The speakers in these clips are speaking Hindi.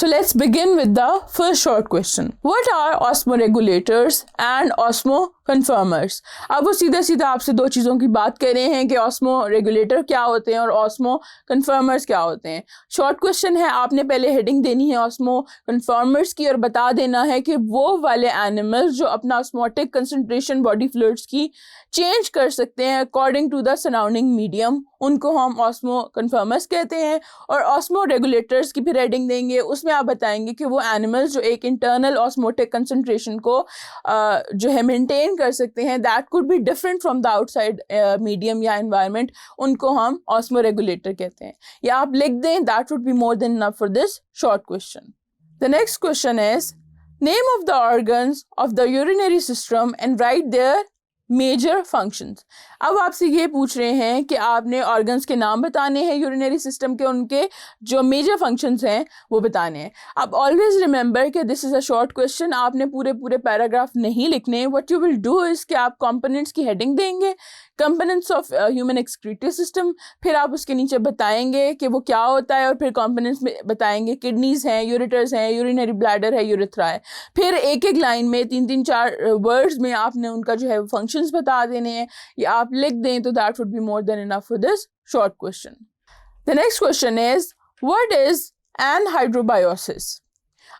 So let's begin with the first short question. What are osmoregulators and osmoconformers? अब वो सीधा सीधा आपसे दो चीज़ों की बात कर रहे हैं कि osmoregulator क्या होते हैं और osmoconformers क्या होते हैं. शॉर्ट क्वेश्चन है, आपने पहले हेडिंग देनी है osmoconformers की और बता देना है कि वो वाले एनिमल्स जो अपना ऑस्मोटिक कंसंट्रेशन बॉडी फ्लूइड्स की चेंज कर सकते हैं according to the surrounding medium, उनको हम osmoconformers कहते हैं. और osmoregulators की भी हेडिंग देंगे, उसमें आप बताएंगे कि वो एनिमल्स जो एक इंटरनल ऑस्मोटिक कंसंट्रेशन को जो है मेंटेन कर सकते हैं, that could be different from the outside medium या एनवायरनमेंट, उनको हम ऑस्मोरेगुलेटर कहते हैं. या आप लिख दें, that would be more than enough for this short question. The next question is name of the organs of the urinary system and write their major functions. अब आपसे ये पूछ रहे हैं कि आपने ऑर्गन्स के नाम बताने हैं यूरिनरी सिस्टम के, उनके जो मेजर फंक्शंस हैं वो बताने हैं. अब ऑलवेज रिमेंबर कि this is a short question, आपने पूरे पैराग्राफ नहीं लिखने. What you will do is कि आप कंपोनेंट्स की हेडिंग देंगे, components of human excretory system, फिर आप उसके नीचे बताएंगे कि वो क्या होता है और फिर कंपोनेंट्स में बताएंगे किडनीज हैं, यूरेटर्स हैं, यूरिनरी ब्लैडर है, यूरेथ्रा है. फिर एक एक लाइन में 3-4 वर्ड्स में आपने उनका जो है फंक्शंस बता देने हैं. या आप लिख दें तो that would be more than enough for this short question. The next question is what is anhydrobiosis.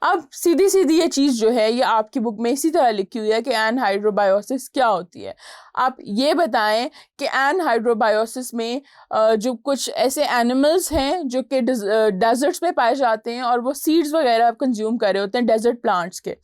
अब सीधी सीधी ये चीज़ जो है ये आपकी बुक में इसी तरह लिखी हुई है कि एनहाइड्रोबायोसिस क्या होती है. आप ये बताएं कि एनहाइड्रोबायोसिस में जो कुछ ऐसे एनिमल्स हैं जो कि डेजर्ट्स में पाए जाते हैं और वो सीड्स वगैरह कंज्यूम कर रहे होते हैं डेजर्ट प्लांट्स के.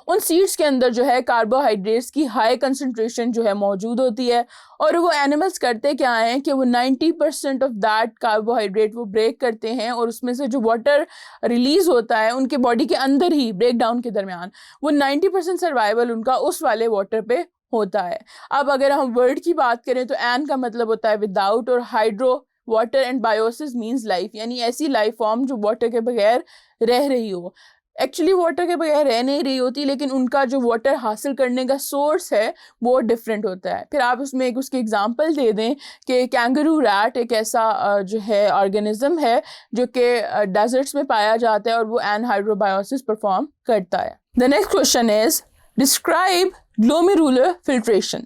उन सीड्स के अंदर जो है कार्बोहाइड्रेट्स की हाई कंसनट्रेशन जो है मौजूद होती है और वो एनिमल्स करते क्या हैं कि वो 90% ऑफ दैट कार्बोहाइड्रेट वो ब्रेक करते हैं और उसमें से जो वाटर रिलीज होता है उनके बॉडी के अंदर ही ब्रेक डाउन के दरमियान वो 90% सर्वाइवल उनका उस वाले वाटर पे होता है. अब अगर हम वर्ड की बात करें तो एन का मतलब होता है विदाउट और hydro water and Biosys means life, यानी ऐसी लाइफ फॉर्म जो वाटर के बगैर रह रही हो. एक्चुअली वाटर के बगैर रह नहीं रही होती लेकिन उनका जो वाटर हासिल करने का सोर्स है वो डिफरेंट होता है. फिर आप उसमें एक उसकी एग्जांपल दे दें कि कैंगरू रैट एक ऐसा जो है ऑर्गेनिज्म है जो कि डेजर्ट्स में पाया जाता है और वो एनहाइड्रोबायोसिस परफॉर्म करता है. The next question is describe glomerular filtration.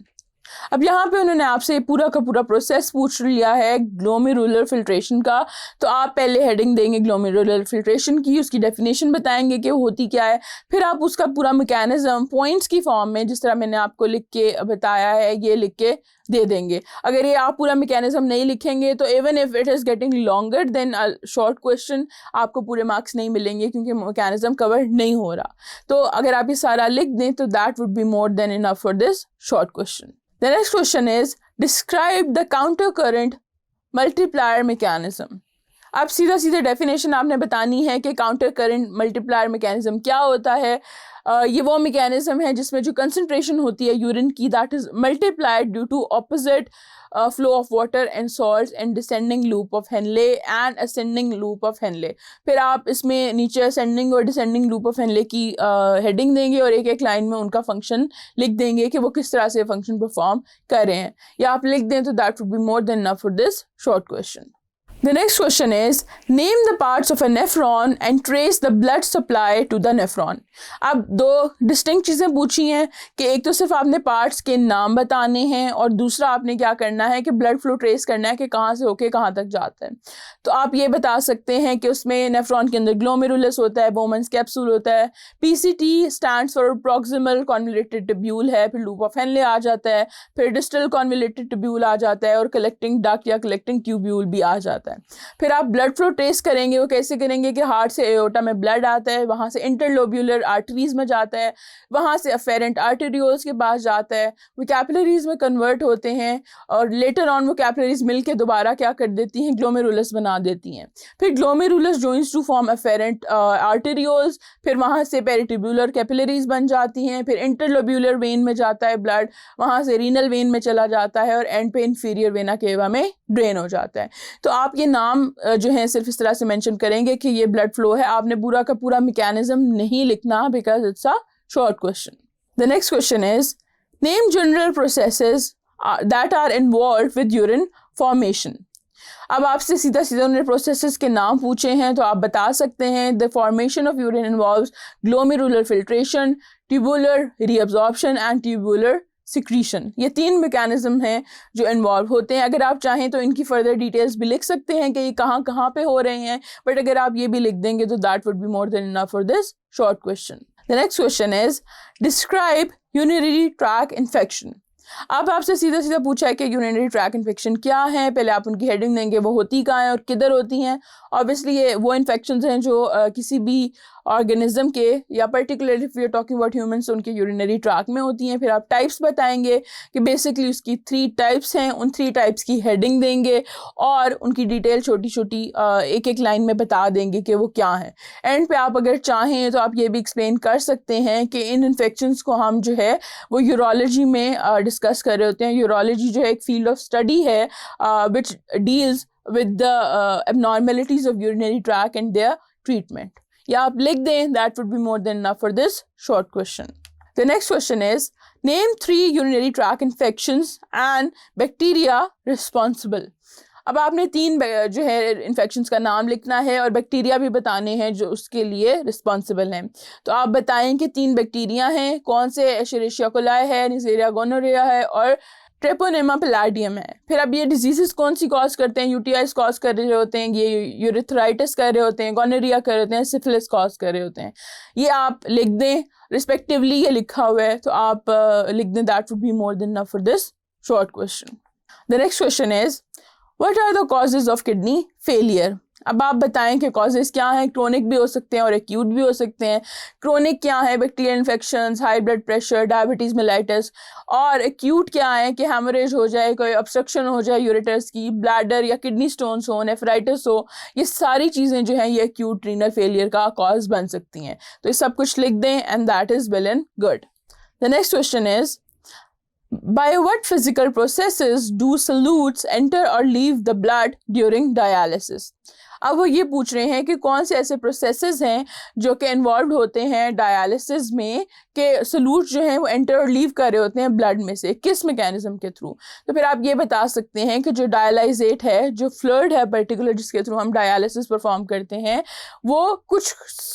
अब यहाँ पे उन्होंने आपसे पूरा का पूरा प्रोसेस पूछ लिया है ग्लोमेरुलर फिल्ट्रेशन का, तो आप पहले हेडिंग देंगे ग्लोमेरुलर फिल्ट्रेशन की, उसकी डेफिनेशन बताएंगे कि वो होती क्या है. फिर आप उसका पूरा मैकेनिज्म पॉइंट्स की फॉर्म में जिस तरह मैंने आपको लिख के बताया है ये लिख के दे देंगे. अगर ये आप पूरा मैकेनिज्म नहीं लिखेंगे तो even if it is getting longer than a short question आपको पूरे मार्क्स नहीं मिलेंगे क्योंकि मैकेनिज्म कवर नहीं हो रहा. तो अगर आप ये सारा लिख दें तो that would be more than enough for this short question. The next question is describe the counter current multiplier mechanism. अब सीधा सीधा डेफिनेशन आपने बतानी है कि काउंटर करंट मल्टीप्लायर मैकेनिज्म क्या होता है. ये वो मैकेनिज्म है जिसमें जो कंसंट्रेशन होती है यूरिन की that is multiplied due to opposite flow of water and salts and descending loop of Henle and ascending loop of Henle. फिर आप इसमें नीचे ascending और descending loop of Henle की हेडिंग देंगे और एक एक लाइन में उनका फंक्शन लिख देंगे कि वो किस तरह से फंक्शन परफॉर्म कर रहे हैं. या आप लिख दें तो that would be more than enough for this short question. The next question is name the parts of a nephron and trace the blood supply to the nephron. अब दो डिस्टिंक्ट चीज़ें पूछी हैं कि एक तो सिर्फ आपने पार्ट्स के नाम बताने हैं और दूसरा आपने क्या करना है कि ब्लड फ्लो ट्रेस करना है कि कहाँ से होके कहाँ तक जाता है. तो आप ये बता सकते हैं कि उसमें नेफ्रॉन के अंदर ग्लोमेरुलस होता है, बोमन्स कैप्सूल होता है, PCT stands for proximal convoluted tubule है, फिर लूप ऑफ हेनले आ जाता है, फिर डिस्टल कॉन्वोल्यूटेड ट्यूब्यूल आ जाता है और कलेक्टिंग डक्ट या कलेक्टिंग ट्यूब्यूल भी आ जाता है. फिर आप ब्लड फ्लो ट्रेस करेंगे, वो कैसे करेंगे कि हार्ट से एओर्टा में ब्लड आता है, वहाँ से इंटरलोब्यूलर आर्टरीज में जाता है, वहाँ से अफेरेंट आर्टेरियोल्स के पास जाता है, वो कैपिलरीज में कन्वर्ट होते हैं और लेटर ऑन वो कैपिलरीज मिलके दोबारा क्या कर देती हैं ग्लोमेरुलस बना देती हैं. फिर glomerulus joins to form afferent arterioles, फिर वहाँ से पेरिट्यूबुलर कैपिलरीज बन जाती हैं, फिर इंटरलोब्यूलर वेन में जाता है ब्लड, वहाँ से रीनल वेन में चला जाता है और एंड पे इंफीरियर वेना केवा में ड्रेन हो जाता है. तो आप ये नाम जो है सिर्फ इस तरह से मेंशन करेंगे कि ये ब्लड फ्लो है, आपने पूरा का पूरा मैकेनिज्म नहीं लिखना because it's a short question. The next question is name general processes that are involved with urine formation. अब आपसे सीधा सीधा उन्होंने प्रोसेसेस के नाम पूछे हैं, तो आप बता सकते हैं the formation of urine involves glomerular filtration, tubular reabsorption and tubular secretion. ये 3 मैकेनिज्म हैं जो इन्वॉल्व होते हैं। अगर आप चाहें तो इनकी फर्दर डिटेल्स भी लिख सकते हैं कि ये कहाँ कहाँ पे हो रहे हैं, बट अगर आप ये भी लिख देंगे तो that would be more than enough for this short question. The next question is describe urinary track infection. अब आपसे सीधा सीधा पूछा है कि यूरिनरी ट्रैक इन्फेक्शन क्या है। पहले आप उनकी हेडिंग देंगे, वो होती कहाँ है और किधर होती हैं। ऑब्वियसली ये वो इन्फेक्शंस हैं जो किसी भी ऑर्गेनिज्म के, या particularly if we are talking about humans, उनके यूरिनरी ट्रैक में होती हैं। फिर आप टाइप्स बताएंगे कि बेसिकली उसकी 3 टाइप्स हैं, उन 3 टाइप्स की हेडिंग देंगे और उनकी डिटेल छोटी छोटी एक एक लाइन में बता देंगे कि वो क्या है। एंड पे आप अगर चाहें तो आप ये भी एक्सप्लेन कर सकते हैं कि इन इन्फेक्शंस को हम जो है वो यूरोलॉजी में डिस्कस कर रहे होते हैं। यूरोलॉजी जो है एक फील्ड ऑफ स्टडी है which deals with the abnormalities of urinary tract and their treatment. या आप लिख दें, that would be more than enough for this short question. The next question is name 3 urinary tract infections and bacteria responsible. अब आपने 3 जो है इन्फेक्शंस का नाम लिखना है और बैक्टीरिया भी बताने हैं जो उसके लिए रिस्पॉन्सिबल हैं। तो आप बताएं कि 3 बैक्टीरिया हैं, कौन से, एशेरिशिया कोलाई है, निजेरिया गोनोरिया है और ट्रेपोनेमा पैलाडियम है। फिर अब ये डिजीजेस कौन सी कॉज करते हैं, यूटीआईज कॉज कर रहे होते हैं, ये यूरिथ्राइटिस कर रहे होते हैं, गोनोरिया कर रहे होते हैं, सिफिलिस कॉज कर रहे होते हैं। ये आप लिख दें, रिस्पेक्टिवली ये लिखा हुआ है तो आप लिख दें। That would be more than enough for this short question. The next question is what are the causes of kidney failure. अब आप बताएं कि कॉजेज क्या हैं। क्रोनिक भी हो सकते हैं और एक्यूट भी हो सकते हैं। क्रोनिक क्या है, bacterial infections, high blood pressure, diabetes mellitus. और एक्यूट क्या है कि हेमोरेज हो जाए, कोई ऑब्स्ट्रक्शन हो जाए यूरेटर्स की, ब्लैडर या किडनी स्टोन्स हो, नेफ्राइटिस हो। ये सारी चीज़ें जो हैं ये एक्यूट रीनल फेलियर का कॉज बन सकती हैं। तो ये सब कुछ लिख दें and that is well and good. The next question is by what physical processes do solutes enter or leave the blood during dialysis? अब वो ये पूछ रहे हैं कि कौन से ऐसे प्रोसेसेस हैं जो कि इन्वॉल्व होते हैं डायलिसिस में, कि सॉल्यूट जो हैं वो एंटर और लीव कर रहे होते हैं ब्लड में से, किस मैकेनिज्म के थ्रू। तो फिर आप ये बता सकते हैं कि जो डायलाइजेट है, जो फ्लूइड है पर्टिकुलर जिसके थ्रू हम डायलिसिस परफॉर्म करते हैं, वो कुछ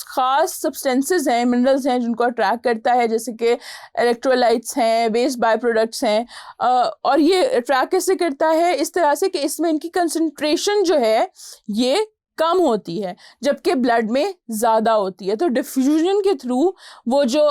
खास सब्सटेंसेस हैं, मिनरल्स हैं जिनको अट्रैक्ट करता है, जैसे कि इलेक्ट्रोलाइट्स हैं, वेस्ट बाय प्रोडक्ट्स हैं। और ये अट्रैक्ट कैसे करता है, इस तरह से कि इसमें इनकी कंसंट्रेशन जो है ये कम होती है जबकि ब्लड में ज़्यादा होती है। तो डिफ्यूजन के थ्रू वो जो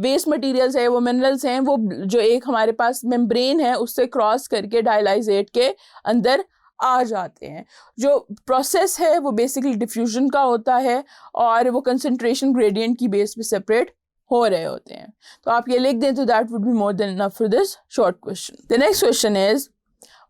वेस्ट मटेरियल्स है, वो मिनरल्स हैं, वो जो एक हमारे पास मेम्ब्रेन है उससे क्रॉस करके डायलाइजेट के अंदर आ जाते हैं। जो प्रोसेस है वो बेसिकली डिफ्यूजन का होता है और वो कंसंट्रेशन ग्रेडियंट की बेस पे सेपरेट हो रहे होते हैं। तो आप ये लिख दें तो that would be more than enough for this short question. The next question is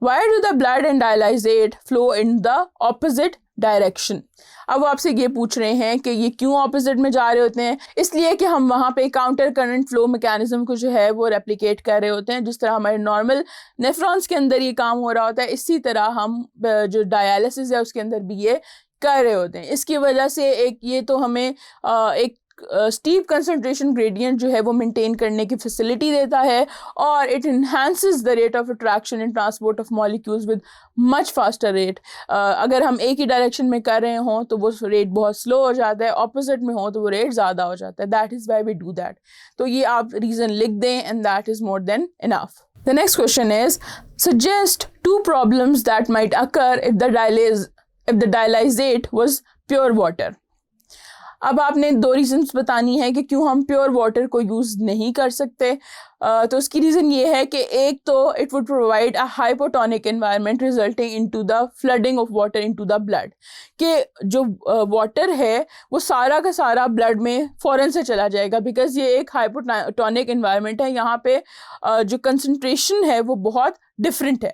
why do the blood and dialysate flow in the opposite direction. अब वो आपसे ये पूछ रहे हैं कि ये क्यों ऑपोजिट में जा रहे होते हैं। इसलिए कि हम वहाँ पे काउंटर करंट फ्लो मैकेनिज्म को जो है वो रेप्लिकेट कर रहे होते हैं। जिस तरह हमारे नॉर्मल नेफ्रॉन्स के अंदर ये काम हो रहा होता है, इसी तरह हम जो डायलिसिस है उसके अंदर भी ये कर रहे होते हैं। इसकी वजह से एक ये तो हमें एक स्टीप कंसंट्रेशन ग्रेडियंट जो है वो मेंटेन करने की फैसिलिटी देता है और it enhances the rate of attraction and transport of molecules with much faster rate. अगर हम एक ही डायरेक्शन में कर रहे हों तो वो रेट बहुत स्लो हो जाता है, ऑपोजिट में हो तो वो रेट ज़्यादा हो जाता है। That is why we do that. तो ये आप रीज़न लिख दें and that is more than enough. The next question is suggest 2 problems that might occur if the dialysate was pure water। अब आपने 2 रीजंस बतानी है कि क्यों हम प्योर वाटर को यूज़ नहीं कर सकते। तो उसकी रीज़न ये है कि एक तो it would provide a hypotonic environment resulting into the flooding of water into the blood, कि जो वाटर है वो सारा का सारा ब्लड में फ़ौरन से चला जाएगा, बिकॉज ये एक हाइपोटोनिक एनवायरनमेंट है। यहाँ पे जो कंसंट्रेशन है वो बहुत डिफरेंट है।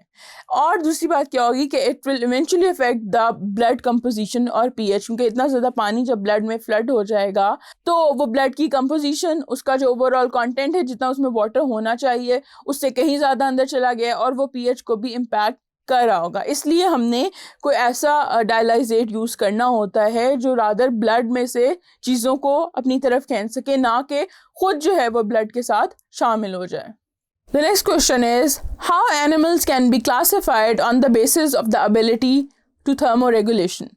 और दूसरी बात क्या होगी कि it will eventually affect the blood composition और पीएच, क्योंकि इतना ज़्यादा पानी जब ब्लड में फ्लड हो जाएगा तो वो ब्लड की कंपोजिशन, उसका जो ओवरऑल कंटेंट है, जितना उसमें वाटर होना चाहिए उससे कहीं ज़्यादा अंदर चला गया और वो पीएच को भी इम्पैक्ट कर रहा होगा। इसलिए हमने कोई ऐसा डायलाइजेट यूज़ करना होता है जो रादर ब्लड में से चीज़ों को अपनी तरफ खींच सके, ना कि खुद जो है वो ब्लड के साथ शामिल हो जाए। The next question is how animals can be classified on the basis of the ability to thermoregulation.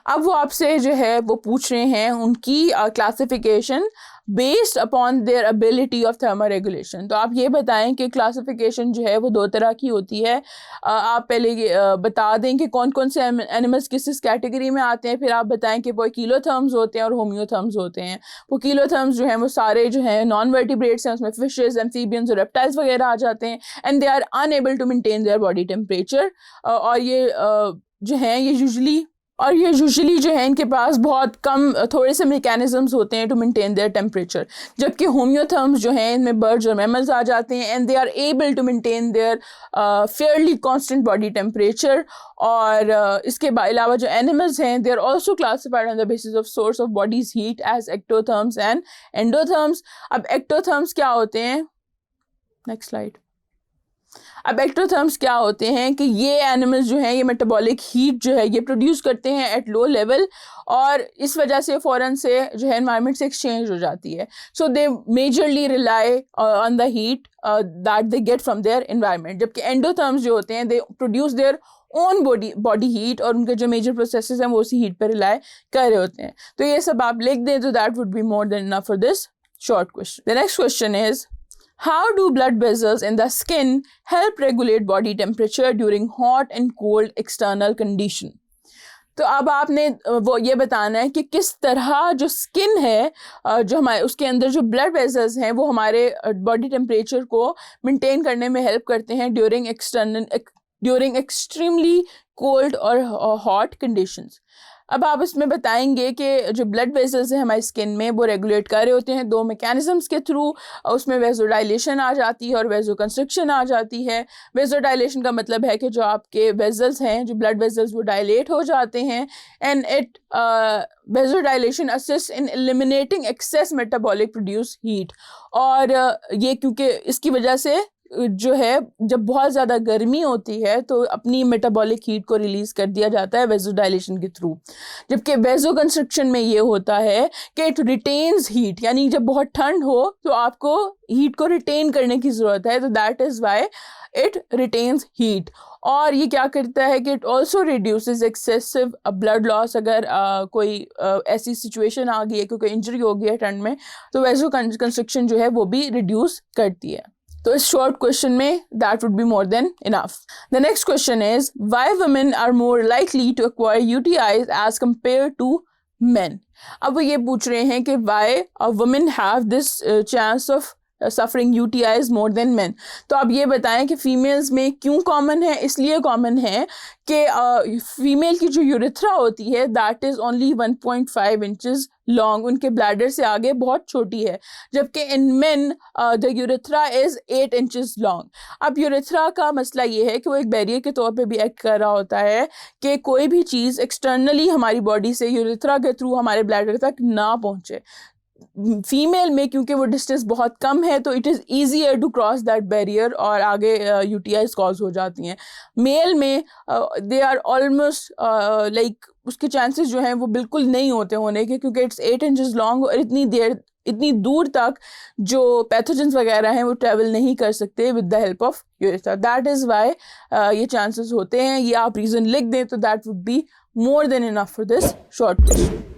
अब वो आपसे जो है वो पूछ रहे हैं उनकी classification based upon their ability of thermoregulation. तो आप ये बताएं कि क्लासिफिकेशन जो है वो दो तरह की होती है। आप पहले बता दें कि कौन कौन से एनिमल्स किस किस कैटेगरी में आते हैं, फिर आप बताएं कि वो किलोथर्म्स होते हैं और होम्योथर्म्स होते हैं। वो किलोथर्म्स जो हैं वो सारे जो हैं नॉन वर्टिब्रेट्स हैं, उसमें फिशेस, एम्फीबियंस और रेप्टाइल्स वगैरह आ जाते हैं, and they are unable to maintain their body temperature. और ये जो हैं ये यूजुअली जो है इनके पास बहुत कम थोड़े से मैकेनिज्म्स होते हैं टू मेंटेन देयर टेम्परेचर। जबकि होम्योथर्म्स जो हैं इनमें बर्ड्स और मैमल्स आ जाते हैं, and they are able to maintain their fairly constant body temperature. और इसके अलावा जो एनिमल्स हैं they are also classified on the basis of source of body's heat as ectotherms and endotherms. अब एक्टोथर्म्स क्या होते हैं, नेक्स्ट स्लाइड। अब एक्टोथर्म्स क्या होते हैं कि ये एनिमल्स जो हैं ये मेटाबॉलिक हीट जो है ये प्रोड्यूस करते हैं एट लो लेवल, और इस वजह से फ़ौरन से जो है एनवायरनमेंट से एक्सचेंज हो जाती है। So they majorly rely on the heat that they get from their environment. जबकि एंडोथर्म्स जो होते हैं they produce their own body heat, और उनके जो मेजर प्रोसेसेस हैं वो उसी हीट पर रिलाई कर रहे होते हैं। तो ये सब आप लिख दें तो that would be more than enough for this short question. The next question is, how do blood vessels in the skin help regulate body temperature during hot and cold external condition? तो अब आपने वो ये बताना है कि किस तरह जो स्किन है जो हमारे उसके अंदर जो ब्लड वेसल्स हैं वो हमारे बॉडी टेम्परेचर को मेंटेन करने में हेल्प करते हैं ड्यूरिंग एक्सट्रीमली कोल्ड और हॉट कंडीशंस। अब आप इसमें बताएंगे कि जो ब्लड वेसल्स हैं हमारी स्किन में वो रेगुलेट कर रहे होते हैं दो मैकेनिज्म्स के थ्रू। उसमें वेजोडाइलेशन आ जाती है और वेजो कंस्ट्रिक्शन आ जाती है। वेजोडाइलेशन का मतलब है कि जो आपके वेसल्स हैं, जो ब्लड वेसल्स, वो डायलेट हो जाते हैं, and it vasodilation assist in eliminating excess metabolic produce heat. और ये क्योंकि इसकी वजह से जो है जब बहुत ज़्यादा गर्मी होती है तो अपनी मेटाबॉलिक हीट को रिलीज़ कर दिया जाता है वेजोडाइलेशन के थ्रू। जबकि वेजो कंस्ट्रिक्शन में ये होता है कि इट रिटेन्स हीट, यानी जब बहुत ठंड हो तो आपको हीट को रिटेन करने की ज़रूरत है, तो that is why it retains heat. और ये क्या करता है कि it also reduces excessive blood loss. अगर कोई ऐसी सिचुएशन आ गई है, क्योंकि इंजरी हो गई है ठंड में, तो वेजो कंस्ट्रिक्शन जो है वो भी रिड्यूस करती है। तो इस शॉर्ट क्वेश्चन में that would be more than enough. The next question is, why women are more likely to acquire UTIs as compare to men. अब वो ये पूछ रहे हैं कि why women have this chance of suffering UTIs more than men. तो आप ये बताएं कि फीमेल्स में क्यों कॉमन है। इसलिए कॉमन है कि फीमेल की जो यूरेथ्रा होती है that is only 1.5 inches long, उनके ब्लैडर से आगे बहुत छोटी है, जबकि in men the urethra is 8 inches long. अब यूरेथ्रा का मसला ये है कि वो एक बैरियर के तौर पे भी एक्ट कर रहा होता है कि कोई भी चीज़ एक्सटर्नली हमारी बॉडी से यूरेथ्रा के थ्रू हमारे ब्लैडर तक ना पहुँचे। फीमेल में क्योंकि वो डिस्टेंस बहुत कम है तो it is easier to cross that barrier और आगे यूटीआईज कॉज हो जाती हैं। मेल में दे आर ऑलमोस्ट लाइक उसके चांसेस जो हैं वो बिल्कुल नहीं होते होने के, क्योंकि इट्स 8 इंचेस लॉन्ग और इतनी दूर तक जो पैथोजेंस वगैरह हैं वो ट्रैवल नहीं कर सकते with the help of urethra. That is Y ये चांसेस होते हैं। ये आप रीज़न लिख दें तो that would be more than enough for this short question.